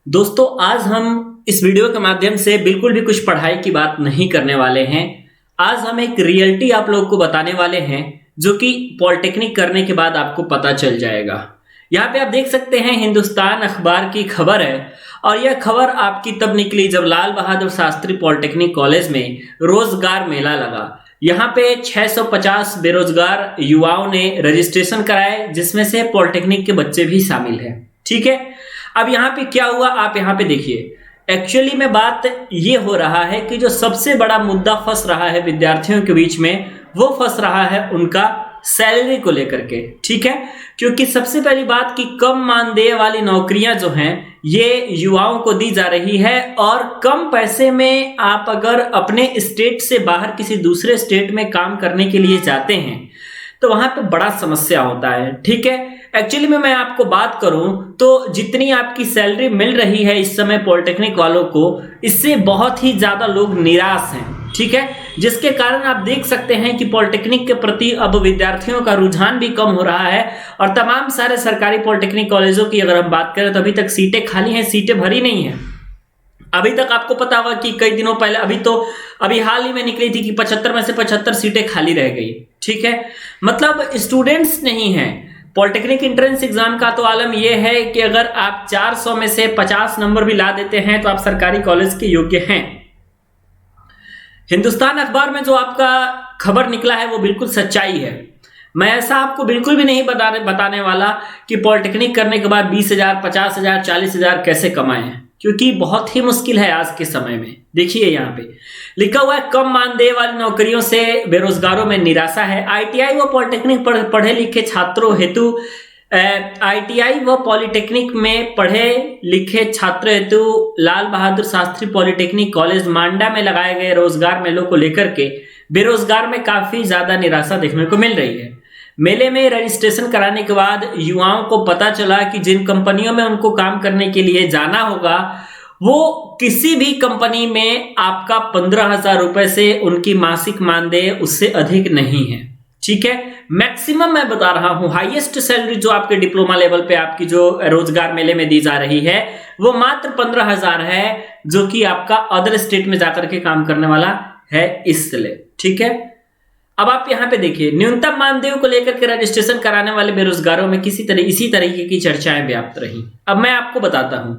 दोस्तों, आज हम इस वीडियो के माध्यम से बिल्कुल भी कुछ पढ़ाई की बात नहीं करने वाले हैं। आज हम एक रियलिटी आप लोगों को बताने वाले हैं जो कि पॉलिटेक्निक करने के बाद आपको पता चल जाएगा। यहाँ पे आप देख सकते हैं, हिंदुस्तान अखबार की खबर है और यह खबर आपकी तब निकली जब लाल बहादुर शास्त्री पॉलिटेक्निक कॉलेज में रोजगार मेला लगा। यहाँ पे 650 बेरोजगार युवाओं ने रजिस्ट्रेशन कराए, जिसमें से पॉलिटेक्निक के बच्चे भी शामिल हैं। ठीक है, अब यहाँ पे क्या हुआ आप यहाँ पे देखिए। एक्चुअली में बात ये हो रहा है कि जो सबसे बड़ा मुद्दा फंस रहा है विद्यार्थियों के बीच में, वो फंस रहा है उनका सैलरी को लेकर के। ठीक है, क्योंकि सबसे पहली बात कि कम मानदेय वाली नौकरियां जो हैं ये युवाओं को दी जा रही है और कम पैसे में आप अगर अपने स्टेट से बाहर किसी दूसरे स्टेट में काम करने के लिए जाते हैं तो वहां पे बड़ा समस्या होता है। ठीक है, एक्चुअली में मैं आपको बात करूं तो जितनी आपकी सैलरी मिल रही है इस समय पॉलिटेक्निक वालों को, इससे बहुत ही ज्यादा लोग निराश हैं। ठीक है, जिसके कारण आप देख सकते हैं कि पॉलिटेक्निक के प्रति अब विद्यार्थियों का रुझान भी कम हो रहा है और तमाम सारे सरकारी पॉलिटेक्निक कॉलेजों की अगर हम बात करें तो अभी तक सीटें खाली हैं, सीटें भरी नहीं है। अभी तक आपको पता होगा कि कई दिनों पहले अभी हाल ही में निकली थी कि 75 में से 75 सीटें खाली रह गई। ठीक है, मतलब स्टूडेंट्स नहीं है। पॉलिटेक्निक एंट्रेंस एग्जाम का तो आलम यह है कि अगर आप 400 में से 50 नंबर भी ला देते हैं तो आप सरकारी कॉलेज के योग्य हैं। हिंदुस्तान अखबार में जो आपका खबर निकला है वो बिल्कुल सच्चाई है। मैं ऐसा आपको बिल्कुल भी नहीं बताने वाला कि पॉलिटेक्निक करने के बाद 20,000, 50,000, 40,000 कैसे कमाएं, क्योंकि बहुत ही मुश्किल है आज के समय में। देखिए यहाँ पे लिखा हुआ है, कम मानदेय वाली नौकरियों से बेरोजगारों में निराशा है। आईटीआई व पॉलिटेक्निक पढ़े लिखे छात्रों हेतु आईटीआई व पॉलिटेक्निक में पढ़े लिखे छात्रों हेतु लाल बहादुर शास्त्री पॉलिटेक्निक कॉलेज मांडा में लगाए गए रोजगार मेलों को लेकर के बेरोजगार में काफी ज्यादा निराशा देखने को मिल रही है। मेले में रजिस्ट्रेशन कराने के बाद युवाओं को पता चला कि जिन कंपनियों में उनको काम करने के लिए जाना होगा वो किसी भी कंपनी में आपका 15,000 रुपए से उनकी मासिक मानदेय उससे अधिक नहीं है। ठीक है, मैक्सिमम मैं बता रहा हूं, हाईएस्ट सैलरी जो आपके डिप्लोमा लेवल पे आपकी जो रोजगार मेले में दी जा रही है वो मात्र 15,000 है, जो कि आपका अदर स्टेट में जाकर के काम करने वाला है इसलिए। ठीक है, अब आप यहाँ पे देखिए, न्यूनतम मानदेय को लेकर के रजिस्ट्रेशन कराने वाले बेरोजगारों में इसी तरीके की चर्चाएं व्याप्त रही। अब मैं आपको बताता हूं,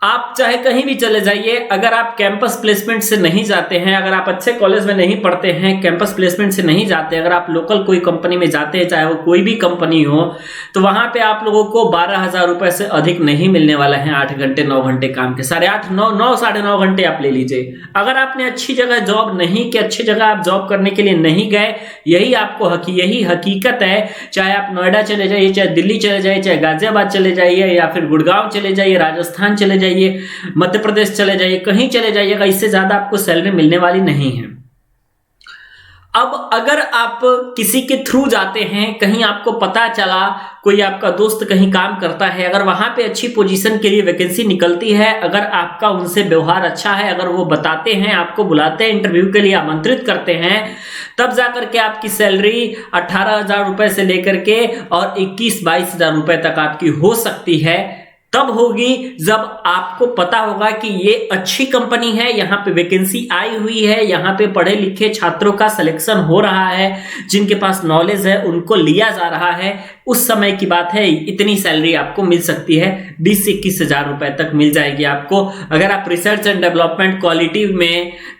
आप चाहे कहीं भी चले जाइए, अगर आप कैंपस प्लेसमेंट से नहीं जाते हैं, अगर आप अच्छे कॉलेज में नहीं पढ़ते हैं, कैंपस प्लेसमेंट से नहीं जाते, अगर आप लोकल कोई कंपनी में जाते हैं, चाहे वो कोई भी कंपनी हो, तो वहां पे आप लोगों को 12,000 रुपए से अधिक नहीं मिलने वाला है। 8 घंटे 9 घंटे काम के, 8.5 9 साढ़े 9 घंटे आप ले लीजिए। अगर आपने अच्छी जगह जॉब नहीं की, अच्छी जगह आप जॉब करने के लिए नहीं गए, यही हकीकत है। चाहे आप नोएडा चले जाइए, चाहे दिल्ली चले जाइए, चाहे गाजियाबाद चले जाइए, या फिर गुड़गांव चले जाइए, राजस्थान चले जाइए, मध्य प्रदेश चले जाइए, कहीं चले जाइएगा, इससे ज्यादा आपको सैलरी मिलने वाली नहीं है। अब अगर आप किसी के थ्रू जाते हैं, कहीं आपको पता चला कोई आपका दोस्त कहीं काम करता है, अगर वहां पे अच्छी पोजीशन के लिए वैकेंसी निकलती है, अगर आपका उनसे व्यवहार अच्छा है, अगर वो बताते हैं, आपको बुलाते हैं, इंटरव्यू के लिए आमंत्रित करते हैं, तब जाकर के आपकी सैलरी 18,000 रुपए से लेकर के और 21-22,000 रुपए तक आपकी हो सकती है। तब होगी जब आपको पता होगा कि ये अच्छी कंपनी है, यहाँ पे वैकेंसी आई हुई है, यहाँ पे पढ़े लिखे छात्रों का सिलेक्शन हो रहा है, जिनके पास नॉलेज है उनको लिया जा रहा है। उस समय की बात है, इतनी सैलरी आपको मिल सकती है, 20 से 21,000 रुपए तक मिल जाएगी आपको। अगर आप research and development,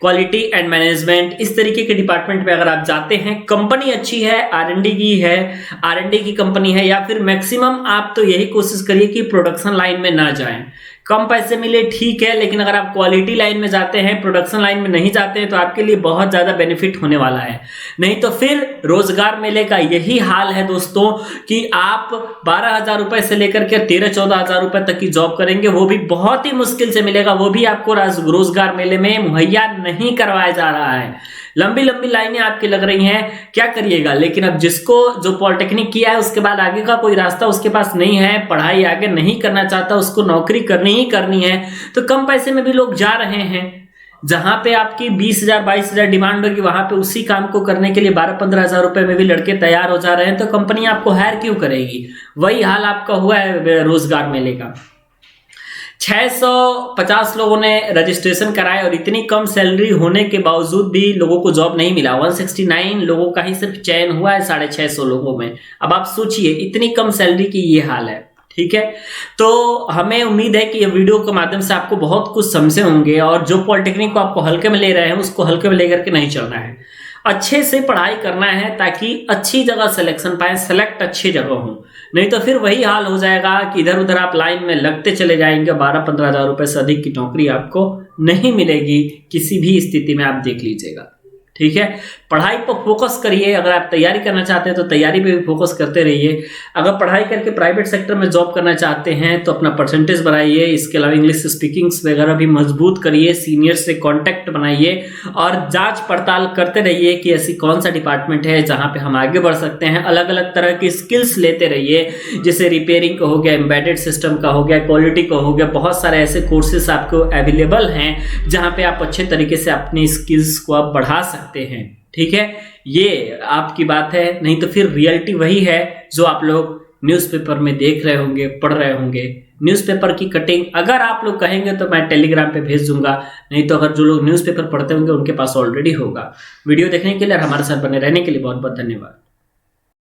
quality and management, इस तरीके के डिपार्टमेंट में अगर आप जाते हैं, कंपनी अच्छी है, आर&डी की कंपनी है, या फिर मैक्सिमम आप तो यही कोशिश करिए कि प्रोडक्शन लाइन में ना जाएं। कम पैसे मिले ठीक है, लेकिन अगर आप क्वालिटी लाइन में जाते हैं, प्रोडक्शन लाइन में नहीं जाते हैं, तो आपके लिए बहुत ज्यादा बेनिफिट होने वाला है। नहीं तो फिर रोजगार मेले का यही हाल है दोस्तों कि आप 12,000 रुपए से लेकर के 13-14,000 रुपए तक की जॉब करेंगे, वो भी बहुत ही मुश्किल से मिलेगा, वो भी आपको रोजगार मेले में मुहैया नहीं करवाया जा रहा है। लंबी लंबी लाइनें आपकी लग रही हैं, क्या करिएगा। लेकिन अब जिसको जो पॉलिटेक्निक किया है उसके बाद आगे का कोई रास्ता उसके पास नहीं है, पढ़ाई आगे नहीं करना चाहता, उसको नौकरी करनी ही करनी है, तो कम पैसे में भी लोग जा रहे हैं। जहां पे आपकी 20,000 22,000 डिमांड होगी, वहां पे उसी काम को करने के लिए 12-15,000 रुपए में भी लड़के तैयार हो जा रहे हैं, तो कंपनी आपको हायर क्यों करेगी। वही हाल आपका हुआ है रोजगार मेले का। 650 लोगों ने रजिस्ट्रेशन कराया और इतनी कम सैलरी होने के बावजूद भी लोगों को जॉब नहीं मिला। 169 लोगों का ही सिर्फ चयन हुआ है 650 लोगों में। अब आप सोचिए इतनी कम सैलरी की ये हाल है, ठीक है। तो हमें उम्मीद है कि ये वीडियो के माध्यम से आपको बहुत कुछ समझे होंगे और जो पॉलिटेक्निक को आपको हल्के में ले रहे हैं उसको हल्के में लेकर के नहीं चलना है, अच्छे से पढ़ाई करना है ताकि अच्छी जगह सिलेक्शन पाए, सेलेक्ट अच्छी जगह हो। नहीं तो फिर वही हाल हो जाएगा कि इधर उधर आप लाइन में लगते चले जाएंगे, 12-15 हज़ार रुपए से अधिक की नौकरी आपको नहीं मिलेगी किसी भी स्थिति में, आप देख लीजिएगा, ठीक है। पढ़ाई पर फोकस करिए। अगर आप तैयारी करना चाहते हैं तो तैयारी पे भी फोकस करते रहिए। अगर पढ़ाई करके प्राइवेट सेक्टर में जॉब करना चाहते हैं तो अपना परसेंटेज बढ़ाइए। इसके अलावा इंग्लिश स्पीकिंग्स वगैरह भी मजबूत करिए, सीनियर से कांटेक्ट बनाइए और जांच पड़ताल करते रहिए कि ऐसी कौन सा डिपार्टमेंट है जहां पे हम आगे बढ़ सकते हैं। अलग अलग तरह की स्किल्स लेते रहिए, जैसे रिपेयरिंग का हो गया, एम्बेडेड सिस्टम का हो गया, क्वालिटी का हो गया। बहुत सारे ऐसे कोर्सेस आपको अवेलेबल हैं जहां पे आप अच्छे तरीके से अपनी स्किल्स को आप बढ़ा सकते हैं, ठीक है। ये आपकी बात है। नहीं तो फिर रियलिटी वही है जो आप लोग न्यूज़पेपर में देख रहे होंगे, पढ़ रहे होंगे। न्यूज़पेपर की कटिंग अगर आप लोग कहेंगे तो मैं टेलीग्राम पे भेज दूंगा, नहीं तो अगर जो लोग न्यूज़पेपर पढ़ते होंगे उनके पास ऑलरेडी होगा। वीडियो देखने के लिए और हमारे साथ बने रहने के लिए बहुत बहुत धन्यवाद।